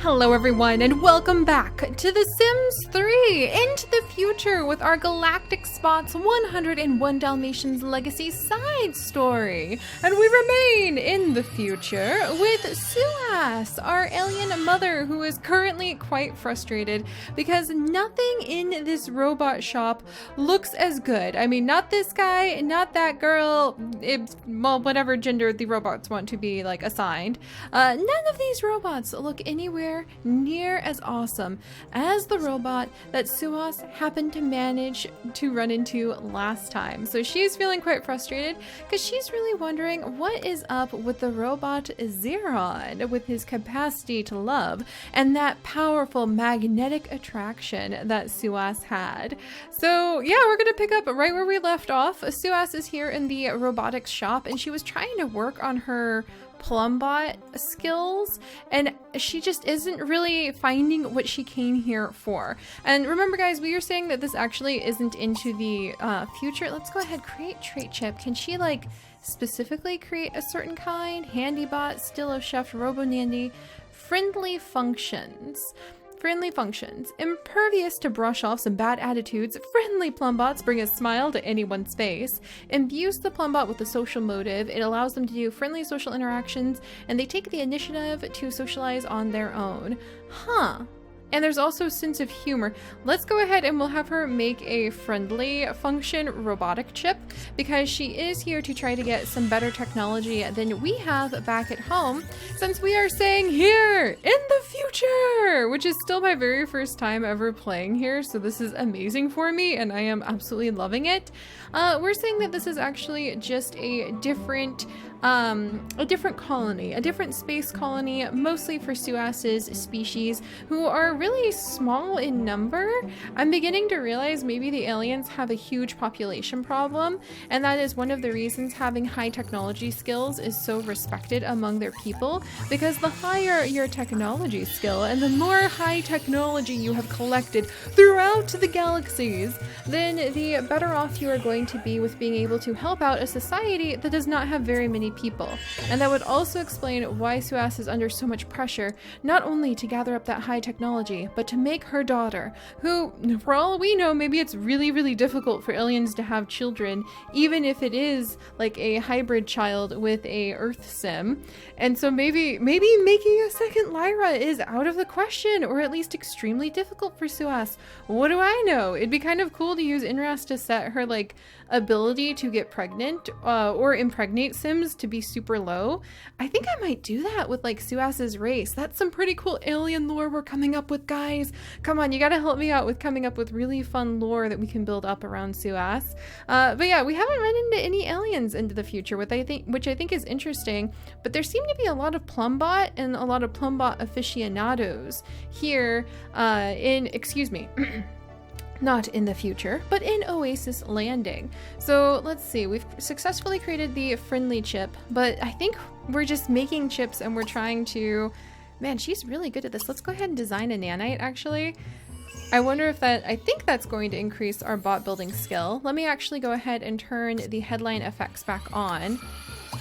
Hello everyone and welcome back to The Sims 3 Into the Future with our Galactic Spot's 101 Dalmatians Legacy side story. And we remain in the future with Suas, our alien mother, who is currently quite frustrated because nothing in this robot shop looks as good. I mean, not this guy, not that girl, well, whatever gender the robots want to be like assigned. None of these robots look anywhere near as awesome as the robot that Suas happened to manage to run into last time. So she's feeling quite frustrated because she's really wondering what is up with the robot Zeron with his capacity to love and that powerful magnetic attraction that Suas had. So yeah, we're gonna pick up right where we left off. Suas is here in the robotics shop and she was trying to work on her Plumbot skills and she just isn't really finding what she came here for. And remember guys, we were saying that this actually isn't into the future. Let's go ahead, create trait chip. Can she like specifically create a certain kind? Handybot, still of chef, robo nandy, friendly functions. Friendly functions. Impervious to brush off some bad attitudes, friendly Plumbots bring a smile to anyone's face. Imbues the Plumbot with a social motive. It allows them to do friendly social interactions, and they take the initiative to socialize on their own. Huh. And there's also a sense of humor. Let's go ahead and we'll have her make a friendly function robotic chip because she is here to try to get some better technology than we have back at home, since we are staying here in the future, which is still my very first time ever playing here. So this is amazing for me and I am absolutely loving it. We're saying that this is actually just a different colony, a different space colony, mostly for Suas's species, who are really small in number. I'm beginning to realize maybe the aliens have a huge population problem, and that is one of the reasons having high technology skills is so respected among their people, because the higher your technology skill and the more high technology you have collected throughout the galaxies, then the better off you are going to be with being able to help out a society that does not have very many people. And that would also explain why Suas is under so much pressure, not only to gather up that high technology, but to make her daughter, who, for all we know, maybe it's really, really difficult for aliens to have children, even if it is like a hybrid child with a Earth sim. And so maybe making a second Lyra is out of the question, or at least extremely difficult for Suas. What do I know? It'd be kind of cool to use Inras to set her like ability to get pregnant or impregnate sims to be super low. I think I might do that with like Suas's race. That's some pretty cool alien lore we're coming up with, guys. Come on, you gotta help me out with coming up with really fun lore that we can build up around Suas. But yeah, we haven't run into any aliens into the future, which I think is interesting, but there seem to be a lot of Plumbot and a lot of Plumbot aficionados here not in the future, but in Oasis Landing. So let's see, we've successfully created the friendly chip, but I think we're just making chips and we're trying to, man, she's really good at this. Let's go ahead and design a nanite actually. I wonder if I think that's going to increase our bot building skill. Let me actually go ahead and turn the headline effects back on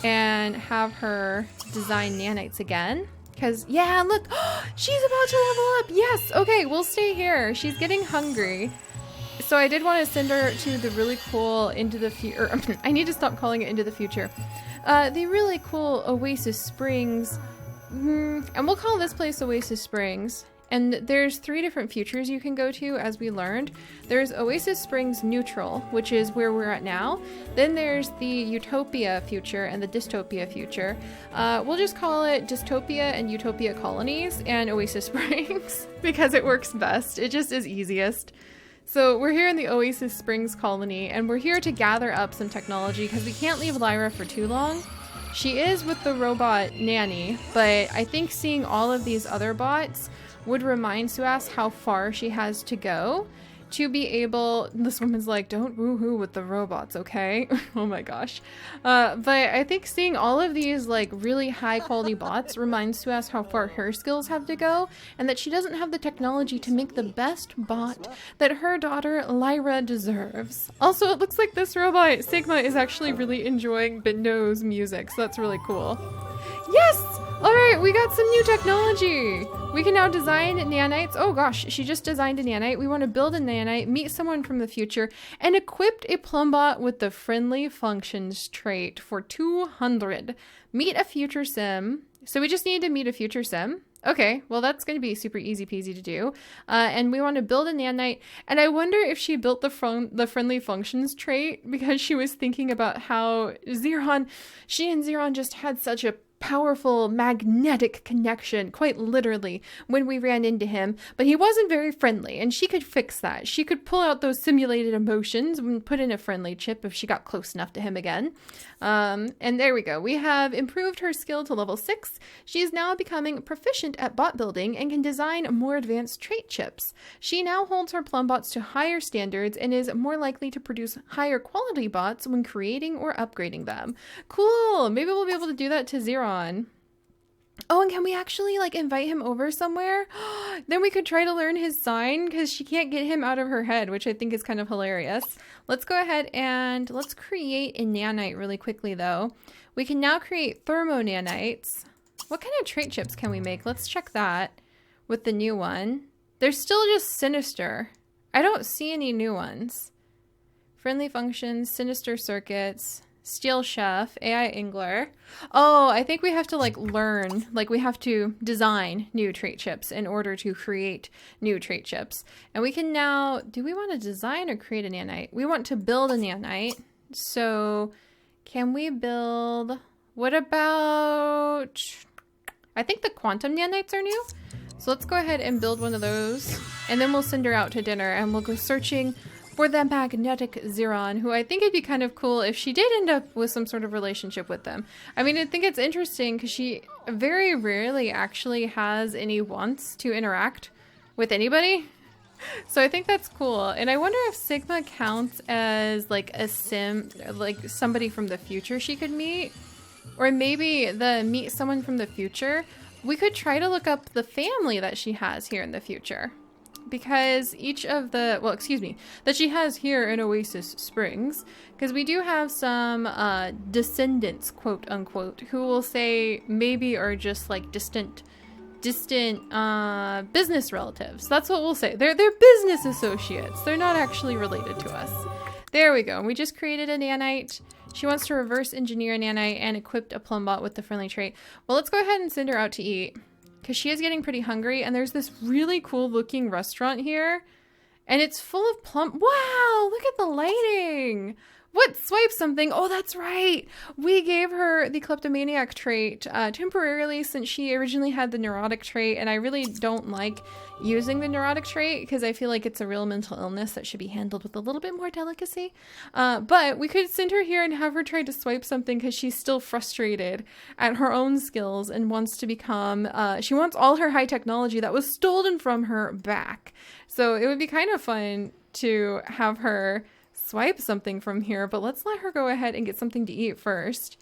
and have her design nanites again. Because, yeah, look, she's about to level up. Yes, okay, we'll stay here. She's getting hungry. So I did want to send her to the really cool Into the Future. I need to stop calling it Into the Future. The really cool Oasis Springs. And we'll call this place Oasis Springs. And there's 3 different futures you can go to, as we learned. There's Oasis Springs Neutral, which is where we're at now. Then there's the Utopia future and the Dystopia future. We'll just call it Dystopia and Utopia Colonies and Oasis Springs because it works best. It just is easiest. So we're here in the Oasis Springs colony, and we're here to gather up some technology because we can't leave Lyra for too long. She is with the robot nanny, but I think seeing all of these other bots would remind Suas how far she has to go to be able, this woman's like, don't woohoo with the robots, okay? Oh my gosh. But I think seeing all of these like really high quality bots reminds Suas how far her skills have to go, and that she doesn't have the technology to make the best bot that her daughter Lyra deserves. Also, it looks like this robot, Sigma, is actually really enjoying Bindo's music, so that's really cool. Yes! All right, we got some new technology. We can now design nanites. Oh gosh, she just designed a nanite. We want to build a nanite, meet someone from the future, and equipped a Plumbot with the friendly functions trait for 200. Meet a future sim. So we just need to meet a future sim. Okay, well that's going to be super easy peasy to do. And we want to build a nanite. And I wonder if she built the friendly functions trait because she was thinking about how she and Xeron just had such a powerful magnetic connection, quite literally, when we ran into him, but he wasn't very friendly, and she could fix that. She could pull out those simulated emotions and put in a friendly chip if she got close enough to him again. And there we go. We have improved her skill to level 6. She is now becoming proficient at bot building and can design more advanced trait chips. She now holds her Plumbots to higher standards and is more likely to produce higher quality bots when creating or upgrading them. Cool! Maybe we'll be able to do that to Xeron. Oh, and can we actually like invite him over somewhere? Then we could try to learn his sign because she can't get him out of her head, which I think is kind of hilarious. Let's go ahead and let's create a nanite really quickly though. We can now create thermo nanites. What kind of trait chips can we make? Let's check that with the new one. They're still just sinister. I don't see any new ones. Friendly functions, sinister circuits, Steel Chef, AI Angler. Oh, I think we have to like learn, like we have to design new trait chips in order to create new trait chips. And we can now, do we want to design or create a nanite? We want to build a nanite. So can we build, what about, I think the quantum nanites are new. So let's go ahead and build one of those. And then we'll send her out to dinner and we'll go searching for the magnetic Xeron, who I think it'd be kind of cool if she did end up with some sort of relationship with them. I mean, I think it's interesting because she very rarely actually has any wants to interact with anybody. So I think that's cool. And I wonder if Sigma counts as like a sim, like somebody from the future she could meet. Or maybe the meet someone from the future. We could try to look up the family that she has here in the future. Because each of the, well, excuse me, that she has here in Oasis Springs, because we do have some descendants, quote unquote, who will say maybe are just like distant business relatives. That's what we'll say. They're business associates. They're not actually related to us. There we go. We just created a nanite. She wants to reverse engineer a nanite and equipped a Plumbot with the friendly trait. Well, let's go ahead and send her out to eat. Because she is getting pretty hungry, and there's this really cool looking restaurant here, and it's full of wow, look at the lighting. What? Swipe something. Oh, that's right. We gave her the kleptomaniac trait temporarily since she originally had the neurotic trait, and I really don't like using the neurotic trait because I feel like it's a real mental illness that should be handled with a little bit more delicacy. But we could send her here and have her try to swipe something because she's still frustrated at her own skills and wants to become, she wants all her high technology that was stolen from her back. So it would be kind of fun to have her swipe something from here, but let's let her go ahead and get something to eat first.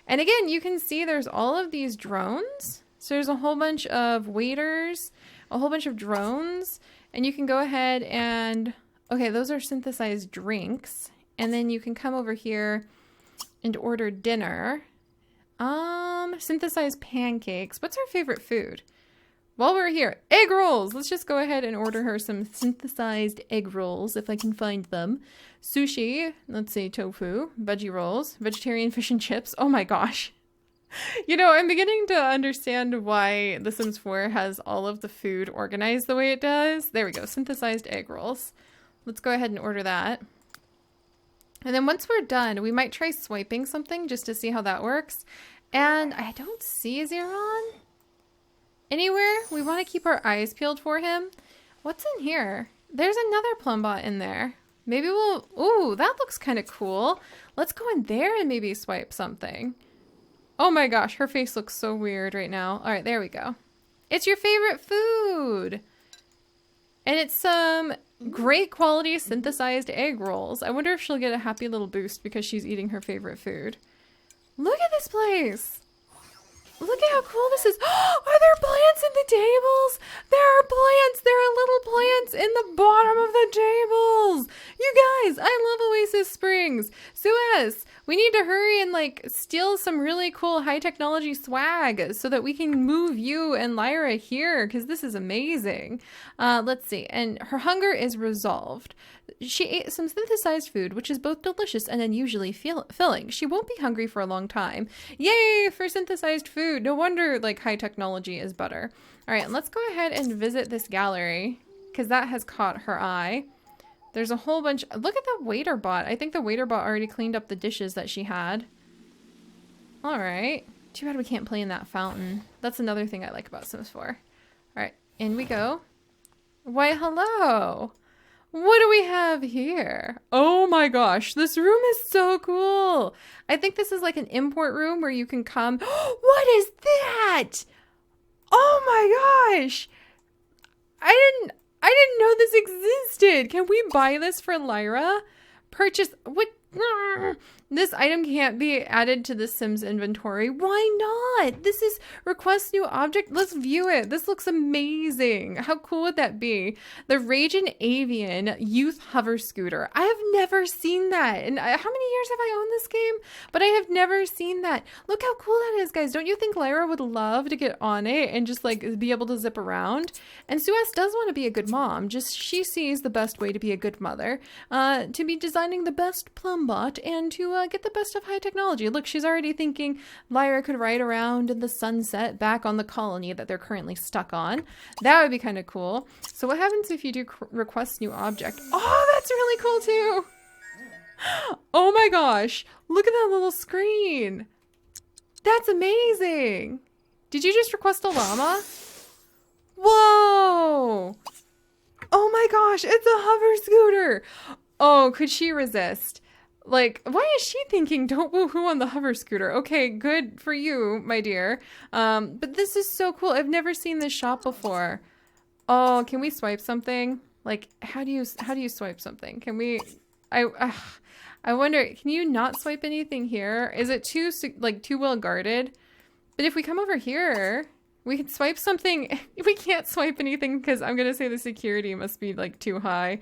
And again, you can see there's all of these drones. So there's a whole bunch of waiters, a whole bunch of drones, and you can go ahead and, okay, those are synthesized drinks. And then you can come over here and order dinner. Synthesized pancakes. What's her favorite food? While we're here, egg rolls! Let's just go ahead and order her some synthesized egg rolls, if I can find them. Sushi, let's see, tofu, veggie rolls, vegetarian fish and chips. Oh my gosh. You know, I'm beginning to understand why The Sims 4 has all of the food organized the way it does. There we go, synthesized egg rolls. Let's go ahead and order that. And then once we're done, we might try swiping something just to see how that works. And I don't see Xeron anywhere. We want to keep our eyes peeled for him. What's in here? There's another Plumbot in there. Maybe we'll, ooh, that looks kind of cool. Let's go in there and maybe swipe something. Oh my gosh, her face looks so weird right now. All right, there we go. It's your favorite food. And it's some great quality synthesized egg rolls. I wonder if she'll get a happy little boost because she's eating her favorite food. Look at this place. Look at how cool this is. Are there plants in the tables? There are plants. There are little plants in the bottom of the tables. You guys, I love Suas Springs. Suas, we need to hurry and like steal some really cool high technology swag so that we can move you and Lyra here because this is amazing. Let's see. And her hunger is resolved. She ate some synthesized food, which is both delicious and unusually filling. She won't be hungry for a long time. Yay for synthesized food. No wonder like high technology is better. All right, let's go ahead and visit this gallery because that has caught her eye. There's a whole bunch. Look at the waiter bot. I think the waiter bot already cleaned up the dishes that she had. All right. Too bad we can't play in that fountain. That's another thing I like about Sims 4. All right, in we go. Why, hello. What do we have here? Oh my gosh, this room is so cool. I think this is like an import room where you can come. What is that? Oh my gosh. I didn't know this existed. Can we buy this for Lyra? Purchase what? This item can't be added to the Sims inventory. Why not? This is request new object. Let's view it. This looks amazing. How cool would that be? The Raging Avian Youth Hover Scooter. I have never seen that. And how many years have I owned this game? But I have never seen that. Look how cool that is, guys. Don't you think Lyra would love to get on it and just like be able to zip around? And Suas does want to be a good mom. Just she sees the best way to be a good mother. To be designing the best Plumbot and to get the best of high technology. Look, she's already thinking Lyra could ride around in the sunset back on the colony that they're currently stuck on. That would be kind of cool. So what happens if you do request new object? Oh, that's really cool too. Oh my gosh. Look at that little screen. That's amazing. Did you just request a llama? Whoa. Oh my gosh. It's a hover scooter. Oh, could she resist? Like, why is she thinking don't woohoo on the hover scooter? Okay, good for you, my dear. But this is so cool. I've never seen this shop before. Oh, can we swipe something? Like, how do you swipe something? Can we? I wonder. Can you not swipe anything here? Is it too well guarded? But if we come over here, we can swipe something. We can't swipe anything because I'm gonna say the security must be like too high.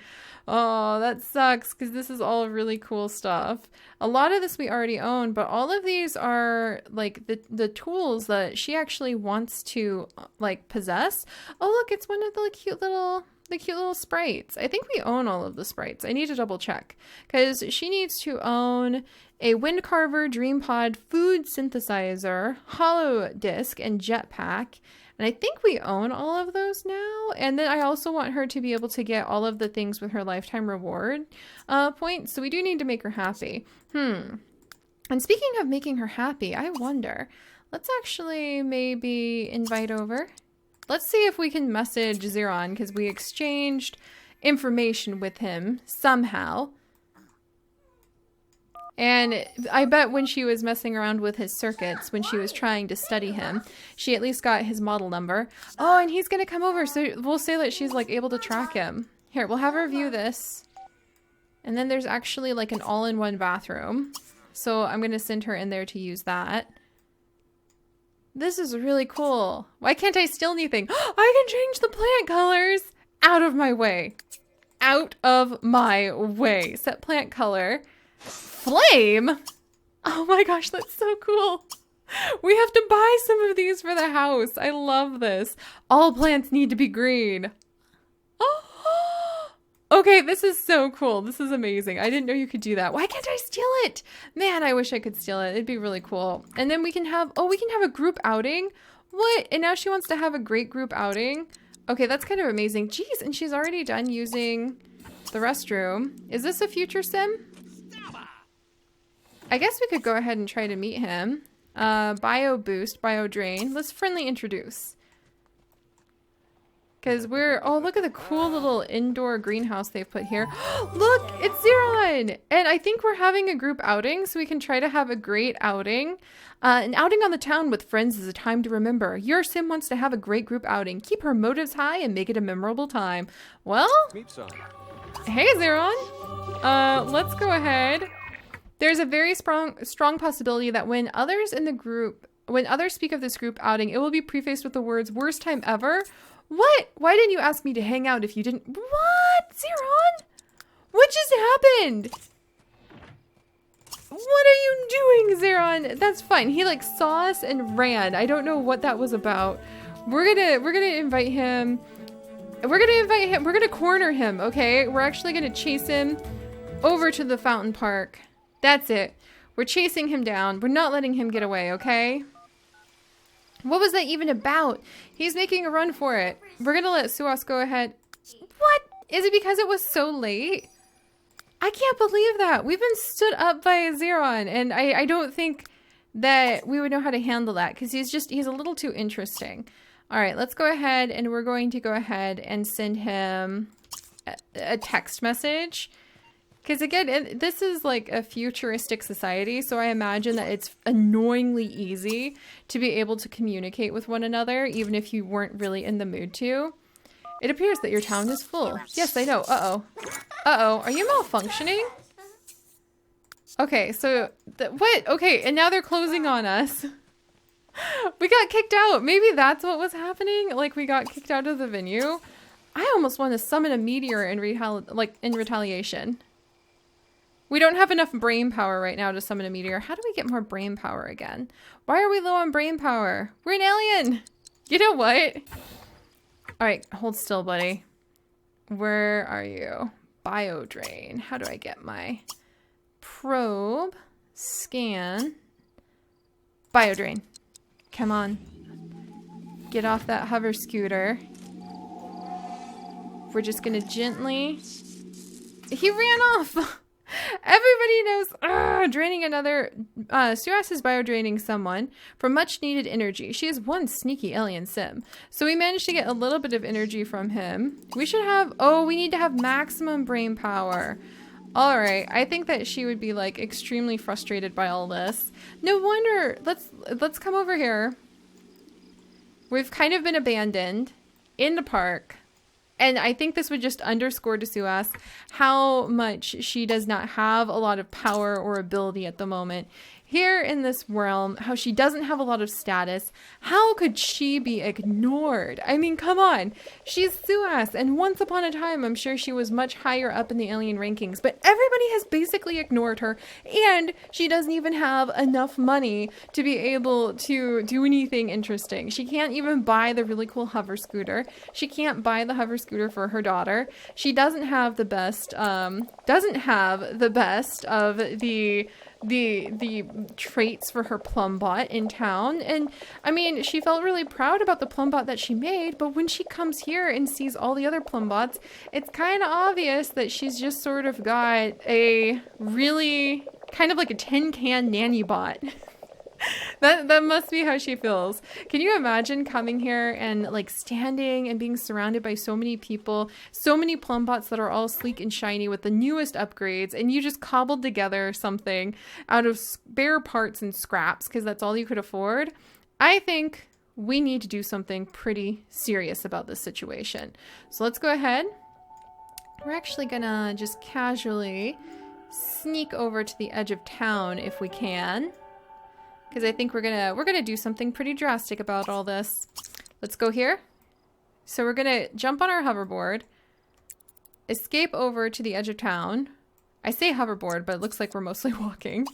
Oh, that sucks because this is all really cool stuff. A lot of this we already own, but all of these are like the tools that she actually wants to like possess. Oh, look, it's one of the cute little sprites. I think we own all of the sprites. I need to double check because she needs to own a wind carver, dream pod, food synthesizer, hollow disc, and jetpack. And I think we own all of those now. And then I also want her to be able to get all of the things with her lifetime reward points. So we do need to make her happy. And speaking of making her happy, I wonder, let's actually maybe invite over. Let's see if we can message Zeron because we exchanged information with him somehow. And I bet when she was messing around with his circuits, when she was trying to study him, she at least got his model number. Oh, and he's going to come over, so we'll say that she's like able to track him. Here, we'll have her view this. And then there's actually like an all-in-one bathroom. So I'm going to send her in there to use that. This is really cool. Why can't I steal anything? I can change the plant colors. Out of my way. Out of my way. Set plant color. Flame? Oh my gosh, that's so cool. We have to buy some of these for the house. I love this. All plants need to be green. Oh, okay, this is so cool. This is amazing. I didn't know you could do that. Why can't I steal it? Man, I wish I could steal it. It'd be really cool. And then we can have, we can have a group outing. What? And now she wants to have a great group outing? Okay, that's kind of amazing. Jeez, and she's already done using the restroom. Is this a future sim? I guess we could go ahead and try to meet him. Bio boost, bio drain. Let's friendly introduce. Because oh, look at the cool little indoor greenhouse they've put here. Look, it's Zeron! And I think we're having a group outing, so we can try to have a great outing. An outing on the town with friends is a time to remember. Your sim wants to have a great group outing. Keep her motives high and make it a memorable time. Well, hey Zeron. Let's go ahead. There's a very strong possibility that when others speak of this group outing, it will be prefaced with the words, worst time ever. What? Why didn't you ask me to hang out if you didn't? What? Zeron? What just happened? What are you doing, Zeron? That's fine. He like saw us and ran. I don't know what that was about. We're gonna invite him. We're gonna corner him, okay? We're actually gonna chase him over to the fountain park. That's it. We're chasing him down. We're not letting him get away, okay? What was that even about? He's making a run for it. We're gonna let Suas go ahead. What? Is it because it was so late? I can't believe that. We've been stood up by Zeron, and I don't think that we would know how to handle that because he's a little too interesting. All right, let's go ahead, and we're going to go ahead and send him a text message. Because again, this is like a futuristic society, so I imagine that it's annoyingly easy to be able to communicate with one another, even if you weren't really in the mood to. It appears that your town is full. Yes, I know. Uh-oh. Uh-oh. Are you malfunctioning? Okay, so... what? Okay, and now they're closing on us. We got kicked out. Maybe that's what was happening? Like, we got kicked out of the venue? I almost want to summon a meteor in retaliation. We don't have enough brain power right now to summon a meteor. How do we get more brain power again? Why are we low on brain power? We're an alien! You know what? Alright, hold still, buddy. Where are you? Biodrain. How do I get my probe? Scan. Biodrain. Come on. Get off that hover scooter. We're just gonna gently... He ran off! Everybody knows, draining another, Suas is biodraining someone for much needed energy. She is one sneaky alien sim. So we managed to get a little bit of energy from him. We should have, we need to have maximum brain power. Alright, I think that she would be like extremely frustrated by all this. No wonder, let's come over here. We've kind of been abandoned in the park. And I think this would just underscore to Suas how much she does not have a lot of power or ability at the moment. Here in this realm, how she doesn't have a lot of status. How could she be ignored? I mean, come on. She's Suas, and once upon a time, I'm sure she was much higher up in the alien rankings, but everybody has basically ignored her, and she doesn't even have enough money to be able to do anything interesting. She can't even buy the really cool hover scooter. She can't buy the hover scooter for her daughter. She doesn't have the best, of the traits for her Plumbot in town. And I mean, she felt really proud about the Plumbot that she made, but when she comes here and sees all the other Plumbots, it's kind of obvious that she's just sort of got a really kind of like a tin can nanny bot. That must be how she feels. Can you imagine coming here and like standing and being surrounded by so many people, so many Plumbots that are all sleek and shiny with the newest upgrades, and you just cobbled together something out of spare parts and scraps because that's all you could afford? I think we need to do something pretty serious about this situation. So let's go ahead. We're actually gonna just casually sneak over to the edge of town if we can. Because I think we're gonna do something pretty drastic about all this. Let's go here. So we're gonna jump on our hoverboard, escape over to the edge of town. I say hoverboard, but it looks like we're mostly walking.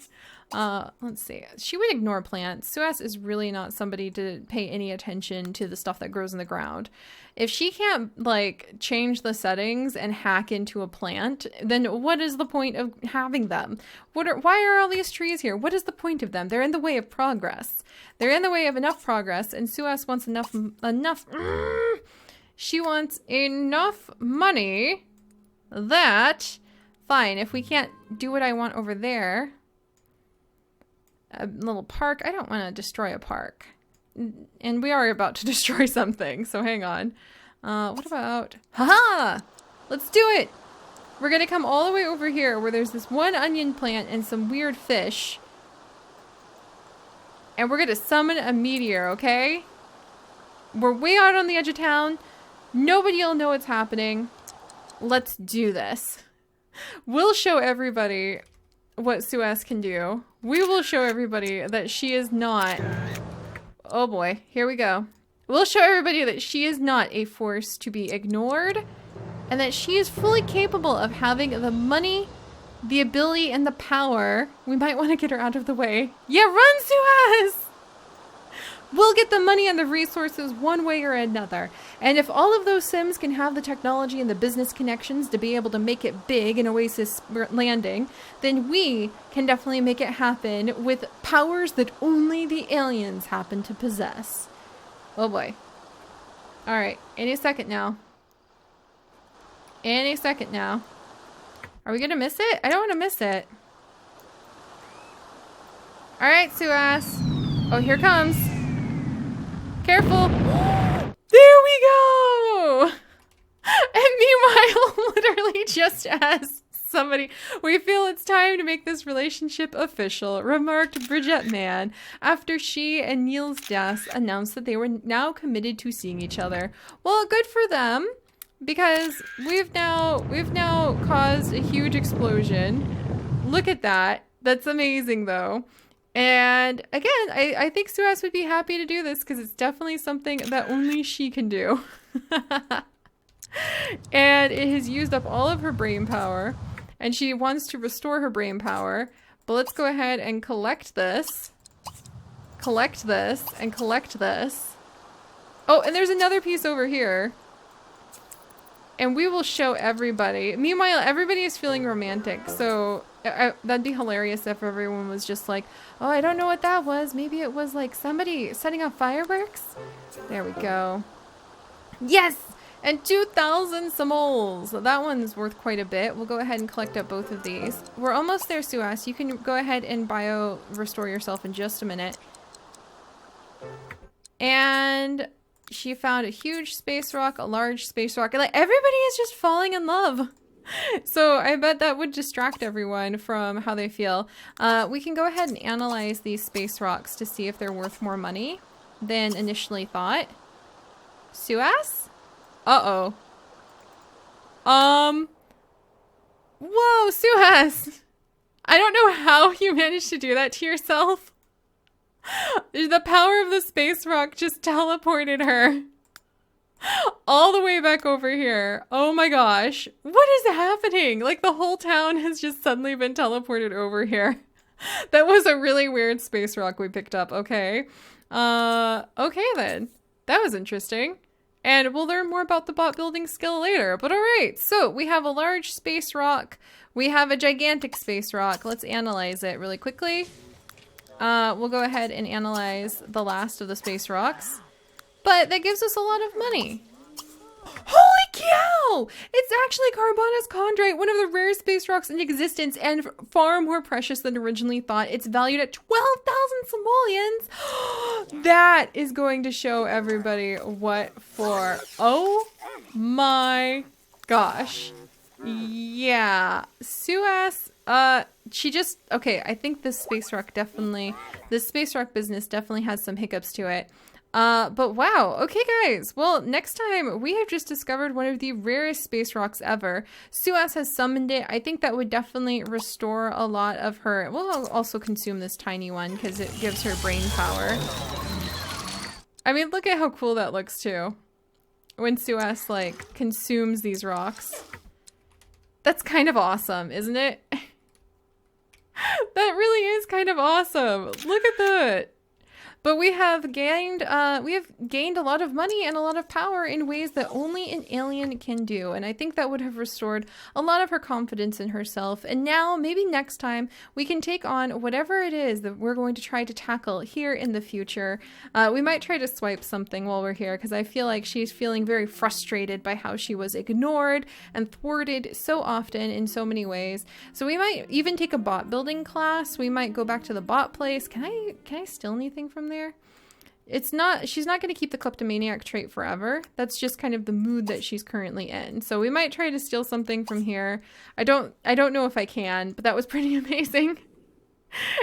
Let's see. She would ignore plants. Suas is really not somebody to pay any attention to the stuff that grows in the ground. If she can't, like, change the settings and hack into a plant, then what is the point of having them? Why are all these trees here? What is the point of them? They're in the way of progress. They're in the way of enough progress, and Suas wants she wants enough money that... Fine, if we can't do what I want over there, a little park, I don't want to destroy a park. And we are about to destroy something, so hang on. What about, haha! Let's do it! We're gonna come all the way over here where there's this one onion plant and some weird fish. And we're gonna summon a meteor, okay? We're way out on the edge of town. Nobody will know what's happening. Let's do this. We'll show everybody what Suas can do. We will show everybody that she is not... Oh boy, here we go. We'll show everybody that she is not a force to be ignored, and that she is fully capable of having the money the ability and the power. We might want to get her out of the way. Yeah, run, Suas! We'll get the money and the resources one way or another. And if all of those Sims can have the technology and the business connections to be able to make it big in Oasis Landing, then we can definitely make it happen with powers that only the aliens happen to possess. Oh boy. Alright, any second now. Any second now. Are we gonna miss it? I don't want to miss it. Alright, Suas. Oh, here comes. Careful. There we go! And meanwhile, literally just as somebody, we feel it's time to make this relationship official, remarked Bridget Mann after she and Neil's deaths announced that they were now committed to seeing each other. Well, good for them, because we've now caused a huge explosion. Look at that. That's amazing, though. And again, I think Suas would be happy to do this because it's definitely something that only she can do. And it has used up all of her brain power. And she wants to restore her brain power. But let's go ahead and collect this. Collect this. And collect this. Oh, and there's another piece over here. And we will show everybody. Meanwhile, everybody is feeling romantic. So that'd be hilarious if everyone was just like, oh, I don't know what that was. Maybe it was like somebody setting off fireworks. There we go. Yes! And 2,000 simoles. So that one's worth quite a bit. We'll go ahead and collect up both of these. We're almost there, Suas. You can go ahead and restore yourself in just a minute. And she found a huge space rock, a large space rock. Like, everybody is just falling in love. So I bet that would distract everyone from how they feel. We can go ahead and analyze these space rocks to see if they're worth more money than initially thought. Suas? Uh-oh. Whoa, Suas! I don't know how you managed to do that to yourself. The power of the space rock just teleported her all the way back over here. Oh my gosh. What is happening? Like, the whole town has just suddenly been teleported over here. That was a really weird space rock we picked up. Okay. Okay then. That was interesting. And we'll learn more about the bot building skill later. But alright, so we have a large space rock. We have a gigantic space rock. Let's analyze it really quickly. We'll go ahead and analyze the last of the space rocks. But that gives us a lot of money. Holy cow! It's actually Carbonus chondrite, one of the rarest space rocks in existence and far more precious than originally thought. It's valued at 12,000 simoleons. That is going to show everybody what for. Oh my gosh. Yeah. Suas, she just, okay, I think this space rock business definitely has some hiccups to it. But wow. Okay, guys. Well, next time we have just discovered one of the rarest space rocks ever. Suas has summoned it. I think that would definitely restore a lot of her. Well, I'll also consume this tiny one because it gives her brain power. I mean, look at how cool that looks too. When Suas, like, consumes these rocks. That's kind of awesome, isn't it? That really is kind of awesome. Look at that. But we have gained a lot of money and a lot of power in ways that only an alien can do. And I think that would have restored a lot of her confidence in herself. And now, maybe next time, we can take on whatever it is that we're going to try to tackle here in the future. We might try to swipe something while we're here, because I feel like she's feeling very frustrated by how she was ignored and thwarted so often in so many ways. So we might even take a bot building class. We might go back to the bot place. Can I steal anything from there? She's not going to keep the kleptomaniac trait forever. That's just kind of the mood that she's currently in. So we might try to steal something from here. I don't know if I can, but that was pretty amazing.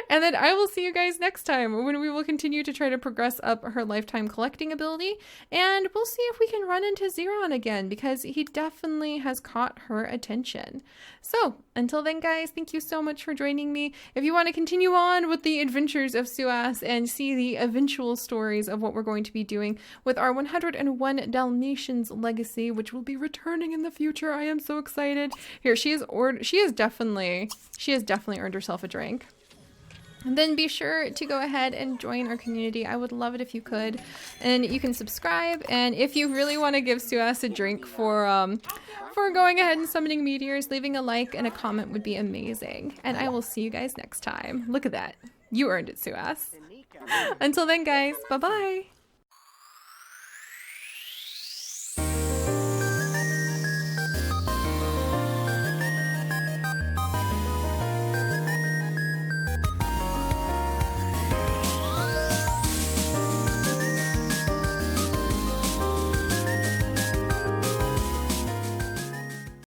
And then I will see you guys next time when we will continue to try to progress up her lifetime collecting ability. And we'll see if we can run into Xeron again, because he definitely has caught her attention. So until then, guys, thank you so much for joining me. If you want to continue on with the adventures of Suas and see the eventual stories of what we're going to be doing with our 101 Dalmatians legacy, which will be returning in the future, I am so excited. Here, she has definitely earned herself a drink. And then be sure to go ahead and join our community. I would love it if you could. And you can subscribe. And if you really want to give Suas a drink for going ahead and summoning meteors, leaving a like and a comment would be amazing. And I will see you guys next time. Look at that. You earned it, Suas. Until then, guys. Bye-bye.